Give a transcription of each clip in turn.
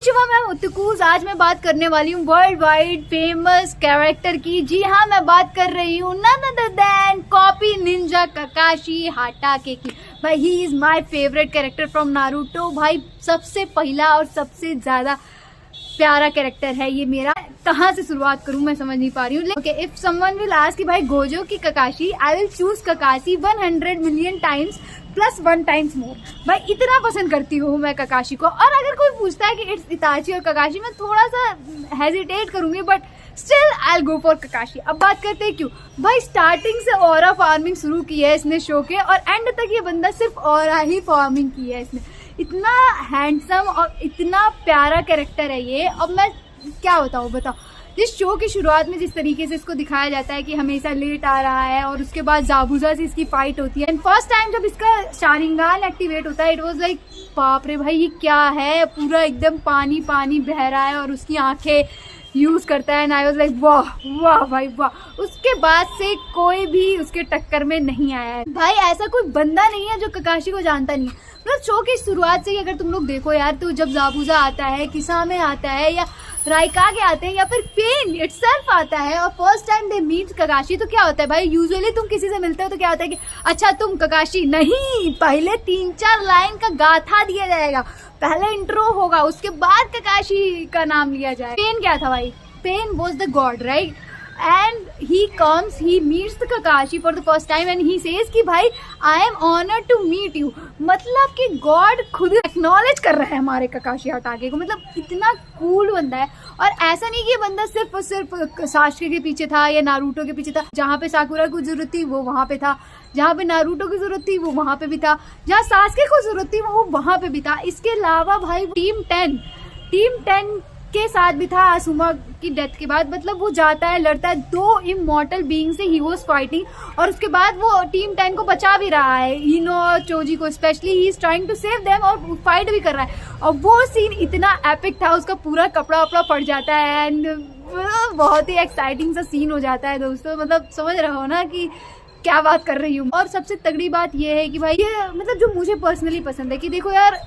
शिवा मैं उत्तकूज। आज मैं बात करने वाली हूँ वर्ल्ड वाइड फेमस कैरेक्टर की। जी हाँ, मैं बात कर रही हूँ none other than copy ninja Kakashi Hatake की। भाई he is my favourite character from Naruto. भाई सबसे पहला और सबसे ज्यादा प्यारा कैरेक्टर है ये मेरा। कहाँ से शुरुआत करूँ मैं समझ नहीं पा रही हूँ। Okay, if someone will ask कि भाई गोजो की काकाशी, I will choose काकाशी 100 million times plus 1 times more. भाई इतना पसंद करती हूँ मैं काकाशी को। और अगर कोई पूछता है कि इट्स इताची और काकाशी, मैं थोड़ा सा हेजिटेट करूंगी, but still I will go for काकाशी। अब बात करते हैं क्यों। भाई स्टार्टिंग से ऑरा फार्मिंग शुरू की है इसने शो के, और एंड तक ये बंदा सिर्फ ऑरा ही फार्मिंग की है इसने। इतना हैंडसम और इतना प्यारा कैरेक्टर है ये। अब मैं क्या बताओ। जिस शो की शुरुआत में जिस तरीके से इसको दिखाया जाता है कि हमेशा लेट आ रहा है, और उसके बाद जाबुजा से इसकी फाइट होती है, एंड फर्स्ट टाइम जब इसका शारिंगान एक्टिवेट होता है, इट वाज लाइक बाप रे भाई ये क्या है, पूरा एकदम पानी पानी बह रहा है और उसकी आंखें यूज करता है। एंड आई वाज लाइक वाह वाह भाई वाह। उसके बाद से कोई भी उसके टक्कर में नहीं आया है। भाई ऐसा कोई बंदा नहीं है जो काकाशी को जानता नहीं है। मतलब शो की शुरुआत से ही अगर तुम लोग देखो यार, तो जब जाबुजा आता है, किसामे आता है, या राइकागे आते हैं, या फिर पेन इटसेल्फ आता है, और first time they meet Kakashi, तो क्या होता है भाई, यूजुअली तुम किसी से मिलते हो तो क्या होता है कि अच्छा तुम काकाशी नहीं, पहले 3-4 लाइन का गाथा दिया जाएगा। पहले इंट्रो होगा, उसके बाद काकाशी का नाम लिया जाए। पेन क्या था भाई, Pain was the god right, and he comes, he meets the Kakashi for the first time and he says कि भाई I am honoured to meet you. मतलब कि गॉड खुद एक्नॉलेज कर रहा है हमारे काकाशी हाटाके को। मतलब इतना कूल बंदा है। और ऐसा नहीं कि ये बंदा सिर्फ और सिर्फ सास्के के पीछे था या नारुतो के पीछे था। जहाँ पे साकुरा को जरूरत थी वो वहां पे था, जहाँ पे नारुतो की जरूरत थी वो वहां पे भी था, जहाँ सास्के को जरूरत थी वो वहां पे भी था। इसके अलावा भाई टीम 10 के साथ भी था आसुमा की डेथ के बाद। मतलब वो जाता है, लड़ता है, 2 इमॉर्टल बीइंग से ही वाज फाइटिंग, और उसके बाद वो टीम 10 को बचा भी रहा है, इनो और चोजी को specially. He is trying to save them, और फाइट भी कर रहा है। और वो सीन इतना एपिक था, उसका पूरा कपड़ा वपड़ा फट जाता है, एंड बहुत ही एक्साइटिंग सा सीन हो जाता है दोस्तों। मतलब समझ रहे हो ना कि क्या बात कर रही हूँ। और सबसे तगड़ी बात ये है कि भाई ये मतलब जो मुझे पर्सनली पसंद है कि देखो यार,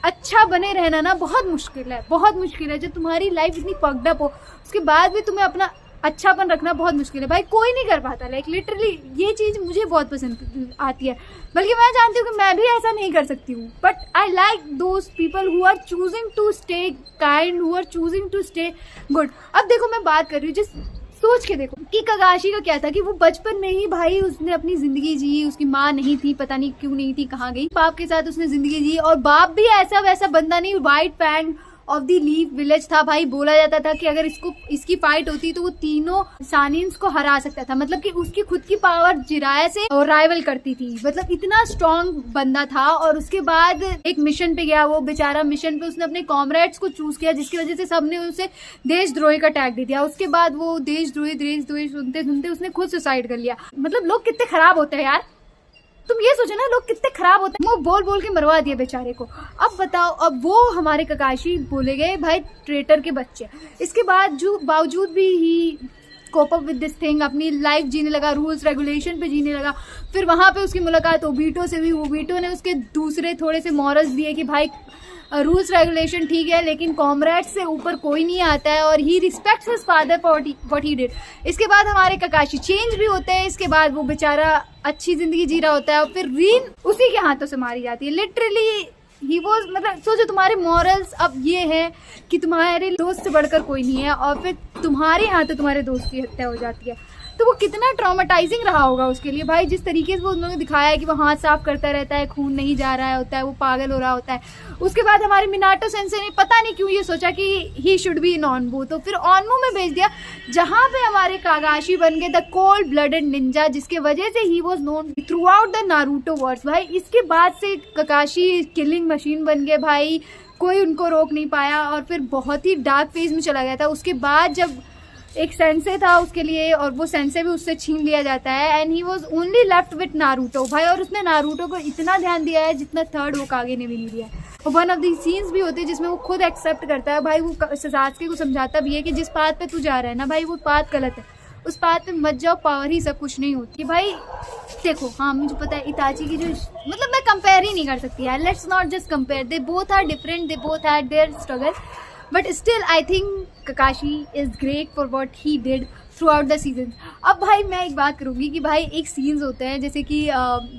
अच्छा बने रहना ना बहुत मुश्किल है। जब तुम्हारी लाइफ इतनी फक्ड अप हो, उसके बाद भी तुम्हें अपना अच्छापन रखना बहुत मुश्किल है। भाई कोई नहीं कर पाता। लाइक लिटरली ये चीज मुझे बहुत पसंद आती है, बल्कि मैं जानती हूँ कि मैं भी ऐसा नहीं कर सकती हूँ। But I like those people who are choosing to stay kind, who are choosing to stay good. अब देखो मैं बात कर रही हूँ, जिस सोच के देखो कि काकाशी का क्या था कि वो बचपन में ही भाई उसने अपनी जिंदगी जी। उसकी माँ नहीं थी, पता नहीं क्यों नहीं थी, कहाँ गई। बाप के साथ उसने जिंदगी जी, और बाप भी ऐसा वैसा बंदा नहीं, White Fang of the Leaf Village था। भाई बोला जाता था कि अगर इसकी फाइट होती तो वो तीनों सानिन्स को हरा सकता था। मतलब कि उसकी खुद की पावर जिराया से और राइवल करती थी। मतलब इतना स्ट्रॉन्ग बंदा था। और उसके बाद एक मिशन पे गया वो बेचारा। मिशन पे उसने अपने कॉमरेड्स को चूज किया, जिसकी वजह से सबने उसे देशद्रोही का टैग दे दिया। उसके बाद वो देशद्रोही सुनते सुनते उसने खुद सुसाइड कर लिया। मतलब लोग कितने खराब होते हैं यार, तुम ये सोचो ना, लोग कितने खराब होते हैं। वो बोल बोल के मरवा दिया बेचारे को। अब बताओ, अब वो हमारे काकाशी बोले गए भाई ट्रेटर के बच्चे। इसके बाद बावजूद भी he cope up with this thing, अपनी लाइफ जीने लगा, रूल्स रेगुलेशन पे जीने लगा। फिर वहां पे उसकी मुलाकात ओबीटो से हुई। ओबीटो ने उसके दूसरे थोड़े से मॉरल्स दिए कि भाई रूल्स रेगुलेशन ठीक है, लेकिन कॉमरेड्स से ऊपर कोई नहीं आता है, और he respects his father for what he did. इसके बाद हमारे काकाशी चेंज भी होते हैं। इसके बाद वो बेचारा अच्छी जिंदगी जी रहा होता है, और फिर रीन उसी के हाथों से मारी जाती है। लिटरली ही वॉज, मतलब सोचो तुम्हारे मॉरल्स अब ये है कि तुम्हारे दोस्त से बढ़कर कोई नहीं है, और फिर तुम्हारे हाथों तुम्हारे दोस्त की हत्या हो जाती है। तो वो कितना ट्रॉमेटाइजिंग रहा होगा उसके लिए। भाई जिस तरीके से वो उन्होंने दिखाया है कि वो हाथ साफ करता रहता है, खून नहीं जा रहा होता है, वो पागल हो रहा होता है। उसके बाद हमारे मिनाटो सेंसे ने पता नहीं क्यों ये सोचा कि ही शुड बी इन ऑनमू, तो फिर ऑनमू में भेज दिया, जहां पे हमारे काकाशी बन गए द कोल्ड ब्लडेड निंजा, जिसके वजह से he was known throughout the Naruto verse. भाई इसके बाद से काकाशी किलिंग मशीन बन गए भाई, कोई उनको रोक नहीं पाया, और फिर बहुत ही डार्क फेज में चला गया था। उसके बाद जब एक सेंसे था उसके लिए, और वो सेंसे भी उससे छीन लिया जाता है, and he was only left with Naruto भाई। और उसने नारुतो को इतना ध्यान दिया है जितना थर्ड होकागे ने भी नहीं दिया। और वन ऑफ दी सीन्स भी होते हैं जिसमें वो खुद एक्सेप्ट करता है भाई, वो सास्के को समझाता भी है कि जिस पाथ पे तू जा रहा है ना भाई, वो पाथ गलत है, उस पाथ पे मत जाओ, पावर ही सब कुछ नहीं होती भाई। देखो हाँ मुझे पता है इताची की जो, मतलब मैं कंपेयर ही नहीं कर सकती यार, let's not just compare, they both are different, they both had their struggle. But still I think Kakashi is great for what he did throughout the season. अब भाई मैं एक बात करूँगी कि भाई एक सीन्स होते हैं, जैसे कि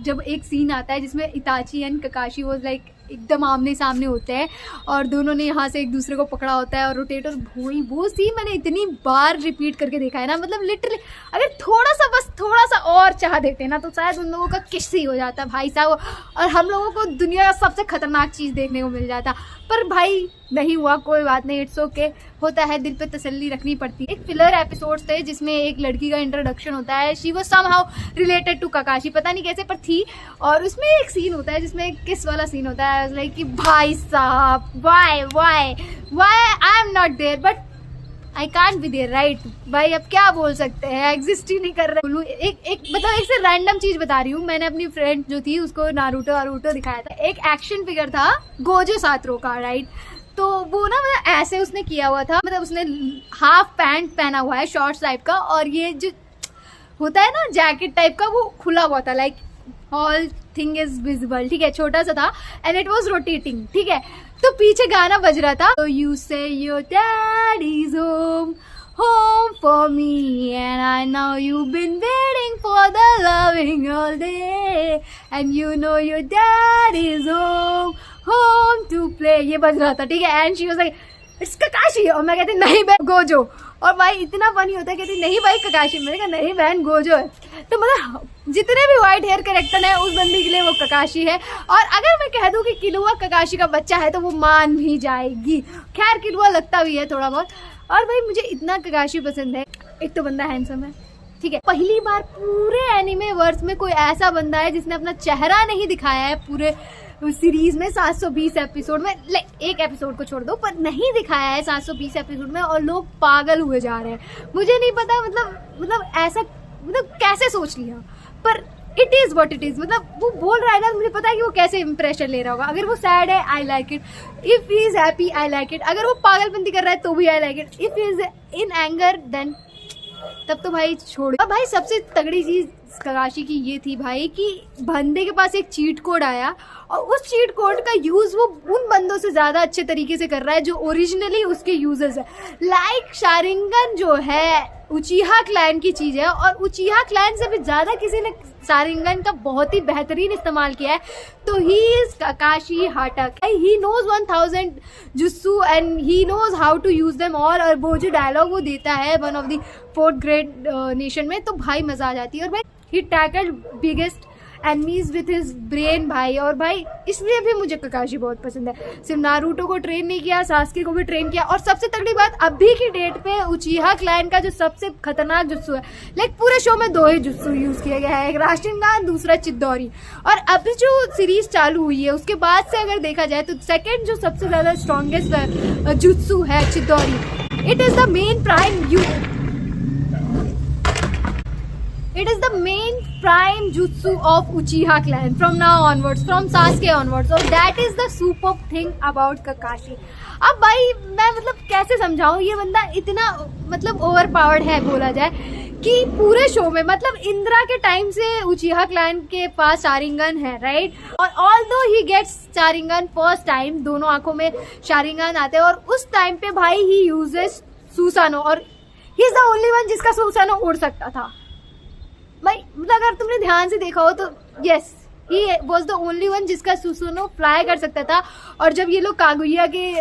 जब एक सीन आता है जिसमें इताची एंड ककाशी वाज लाइक एकदम आमने सामने होते हैं और दोनों ने यहाँ से एक दूसरे को पकड़ा होता है और रोटेट, और भाई वो सीन मैंने इतनी बार रिपीट करके देखा है ना, मतलब लिटरली अगर बस थोड़ा सा और चाह देते ना तो शायद उन लोगों का किस ही हो जाता भाई साहब, और हम लोगों को दुनिया का सबसे खतरनाक चीज़ देखने को मिल जाता। पर भाई नहीं हुआ, कोई बात नहीं, इट्स ओके, होता है, दिल पे तसल्ली रखनी पड़ती है। एक फिलर एपिसोड्स थे जिसमें एक लड़की का इंट्रोडक्शन होता है, she was somehow related to Kakashi, पता नहीं कैसे पर थी, और उसमें एक सीन होता है जिसमें किस वाला सीन होता है, लाइक कि भाई साहब why I am not there but I can't be there, right भाई, अब क्या बोल सकते हैं, एग्जिस्ट ही नहीं कर रहे। एक मतलब एक से रैंडम चीज बता रही हूँ, मैंने अपनी फ्रेंड जो थी उसको नारुतो दिखाया था, एक एक्शन फिगर था गोजो सातरो का, राइट, तो वो ना मतलब ऐसे उसने किया हुआ था, मतलब उसने हाफ पैंट पहना हुआ है शॉर्ट्स टाइप का, और ये जो होता है ना जैकेट टाइप का वो खुला हुआ था, like all thing is visible, ठीक है, छोटा सा था एंड इट वाज रोटेटिंग, ठीक है, तो पीछे गाना बज रहा था, तो यू से your dad is home for me and I know you've been waiting for the loving all day and you know your dad is home to play, ये बज रहा था, ठीक है, and she was like it's Kakashi, और मैं कहती नहीं बहन गोजो, और भाई इतना फनी होता है, कहती नहीं भाई ककाशी, मैंने कहा नहीं बहन गोजो है, तो मतलब जितने भी व्हाइट हेयर कैरेक्टर है उस बंदी के लिए वो ककाशी है, और अगर मैं कह दूं कि किलुआ ककाशी का बच्चा है तो वो मान भी जाएगी, खैर किलुआ लगता भी है थोड़ा बहुत, और भाई मुझे इतना ककाशी पसंद है, एक तो बंदा हैंडसम है, ठीक है, पहली बार पूरे एनिमे वर्स में कोई ऐसा बंदा है जिसने अपना चेहरा नहीं दिखाया है पूरे सीरीज में 720 एपिसोड में, एक एपिसोड को छोड़ दो, पर नहीं दिखाया है 720 एपिसोड में, और लोग पागल हुए जा रहे हैं, मुझे नहीं पता मतलब ऐसा मतलब कैसे सोच लिया, पर it is what it is, मतलब वो बोल रहा है ना, मुझे पता है कि वो कैसे इंप्रेशन ले रहा होगा, अगर वो सैड है I like it, if he is happy I like it, अगर वो पागलपंती कर रहा है तो भी I like it, if he is in anger then तब तो भाई छोड़। और भाई सबसे तगड़ी चीज ककाशी की ये थी भाई कि बंदे के पास एक चीट कोड आया, और उस चीट कोड का यूज वो उन बंदों से ज्यादा अच्छे तरीके से कर रहा है जो ओरिजिनली उसके यूजर्स है, लाइक शारिंगन जो है उचिहा क्लैन की चीज है, और उचिहा क्लैन से भी ज्यादा किसी ने शारिंगन का बहुत ही बेहतरीन इस्तेमाल किया है, तो he is Kakashi Hatake, he knows 1000 jutsu and he knows how to use them all, और वो जो डायलॉग वो देता है one of the 4th grade nation में, तो भाई मजा आ जाती है, और भाई he tackled biggest enemies with his brain भाई, और भाई इसलिए भी मुझे ककाशी बहुत पसंद है, सिर्फ नारुतो को ट्रेन नहीं किया, सास्के को भी ट्रेन किया, और सबसे तगड़ी बात अभी की डेट पे उचिहा क्लैन का जो सबसे खतरनाक जुत्सु है, लाइक पूरे शो में 2 ही जुत्सु यूज किया गया है, एक राशिनगान दूसरा चिद्दौरी, और अभी जो सीरीज चालू हुई है उसके बाद से अगर देखा जाए तो सेकेंड जो सबसे ज्यादा स्ट्रॉन्गेस्ट जुत्सु है Chidori, it is the main prime jutsu of Uchiha clan from now onwards, from Sasuke onwards, so that is the superb thing about Kakashi। अब भाई मैं मतलब कैसे समझाऊं, ये बंदा इतना मतलब ओवर पावर्ड है बोला जाए कि पूरे शो में मतलब इंदिरा के टाइम से उचिहा क्लैन के पास शारिंगन है, राइट, और although he gets Sharingan first time, दोनों आंखों में शारिंगन आते हैं, और उस टाइम पे भाई ही यूजेस सुसानो, और he is the only one जिसका सुसानो उड़ सकता था भाई, मतलब अगर तुमने ध्यान से देखा हो तो yes he was the only one जिसका सुसानो फ्लाई कर सकता था, और जब ये लोग कागुया के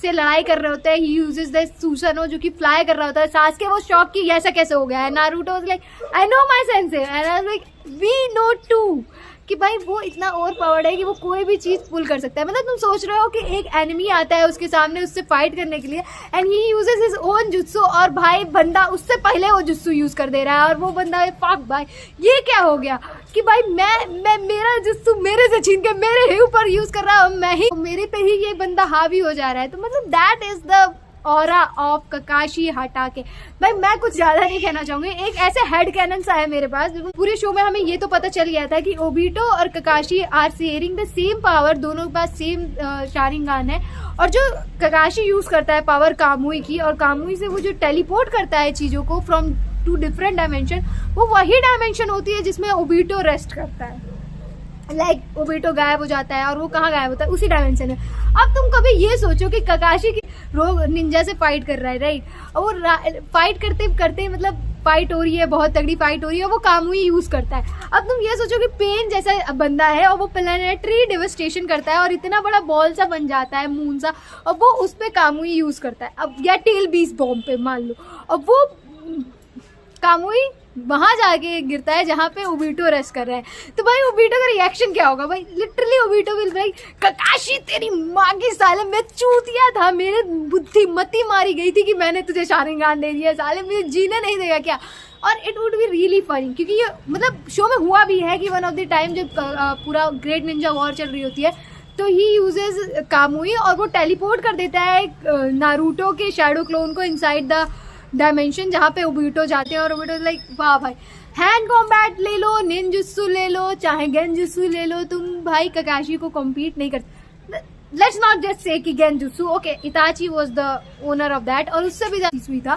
से लड़ाई कर रहे होते हैं, ही यूजेस द सुसानो जो कि फ्लाई कर रहा होता है, सासके वो शॉक की ऐसा कैसे हो गया है, Naruto was like I know my sensei and I was like we know too, कि भाई वो इतना ओवर पावर्ड है कि वो कोई भी चीज पुल कर सकता है, मतलब तुम सोच रहे हो कि एक एनिमी आता है उसके सामने उससे फाइट करने के लिए and he uses his own jutsu, और भाई बंदा उससे पहले वो जुत्सु यूज कर दे रहा है, और वो बंदा फक भाई ये क्या हो गया कि भाई मैं मेरा जुत्सु मेरे से छीन के मेरे ही ऊपर यूज कर रहा हूँ, मैं ही मेरे पे ही ये बंदा हावी हो जा रहा है, तो मतलब that is the aura of Kakashi Hatake. भाई मैं कुछ ज्यादा नहीं कहना चाहूंगी, एक ऐसे हेड कैनन सा है मेरे पास, पूरे शो में हमें ये तो पता चल गया था कि ओबिटो और Kakashi are sharing the same power, दोनों के पास सेम शारिंगान है, और जो ककाशी यूज करता है पावर कामुई की, और कामुई से वो जो टेलीपोर्ट करता है चीजों को फ्रॉम 2 डिफरेंट डायमेंशन, वो वही डायमेंशन होती है जिसमें ओबिटो रेस्ट करता है, लाइक ओबीटो गायब हो जाता है और वो कहाँ गायब होता है, उसी डायमेंशन में। अब तुम कभी ये सोचो कि ककाशी की रोग निंजा से फाइट कर रहा है, राइट, और वो फाइट करते करते मतलब फाइट हो रही है, बहुत तगड़ी फाइट हो रही है, वो कामुई यूज करता है। अब तुम ये सोचो कि पेन जैसा बंदा है और वो प्लैनेटरी डेवस्टेशन करता है और इतना बड़ा बॉल सा बन जाता है, मून सा, और वो उस पे कामुई यूज करता है। अब या टेल बीस बॉम्ब पे मान लो, अब वो कामुई वहां जाके गिरता है जहाँ पे ओबीटो रेस्ट कर रहा है। तो भाई ओबीटो का रिएक्शन क्या होगा भाई? लिटरली ओबीटो विल भाई, ककाशी तेरी माँ की साले, मैं चूतिया था, मेरे बुद्धि मती मारी गई थी कि मैंने तुझे शारिंगान दे दिया, साले मुझे जीने नहीं देगा क्या? और it would be really funny, क्योंकि ये मतलब शो में हुआ भी है कि वन ऑफ द टाइम जब पूरा ग्रेट निंजा वॉर चल रही होती है तो ही यूजेस कामुई और वो टेलीपोर्ट कर देता है नारुतो के शैडो क्लोन को इनसाइड द डायमेंशन जहाँ पे ओबीटो जाते हैं। और ओबीटो लाइक वाह भाई, हैंड कॉम्बैट ले लो, निंजुत्सु ले लो, चाहे गेंजुत्सु ले लो, तुम भाई ककाशी को कम्पीट नहीं कर। लेट्स नॉट जस्ट से कि genjutsu, okay इताची was the owner of that और उससे भी ज्यादा हुई था,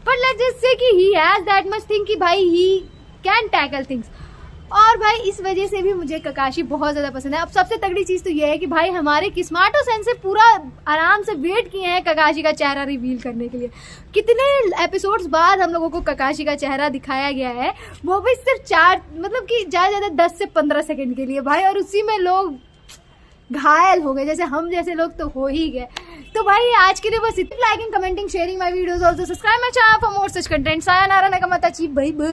बट लेट्स जस्ट से कि he has that much thing कि भाई ही कैन टैकल थिंग्स। और भाई इस वजह से भी मुझे ककाशी बहुत ज्यादा पसंद है। अब सबसे तगड़ी चीज तो ये है कि भाई हमारे किस्माटो सेन से पूरा आराम से वेट किए हैं ककाशी का चेहरा रिवील करने के लिए। कितने एपिसोड्स बाद हम लोगों को ककाशी का चेहरा दिखाया गया है, वो भी सिर्फ 4 मतलब कि ज्यादा ज्यादा 10 से 15 सेकंड के लिए भाई, और उसी में लोग घायल हो गए, जैसे हम जैसे लोग तो हो ही गए। तो भाई आज के लिए बस इतना, liking commenting sharing my videos, also subscribe my channel for more such content. सायोनारा नाकामाताची, बाय बाय।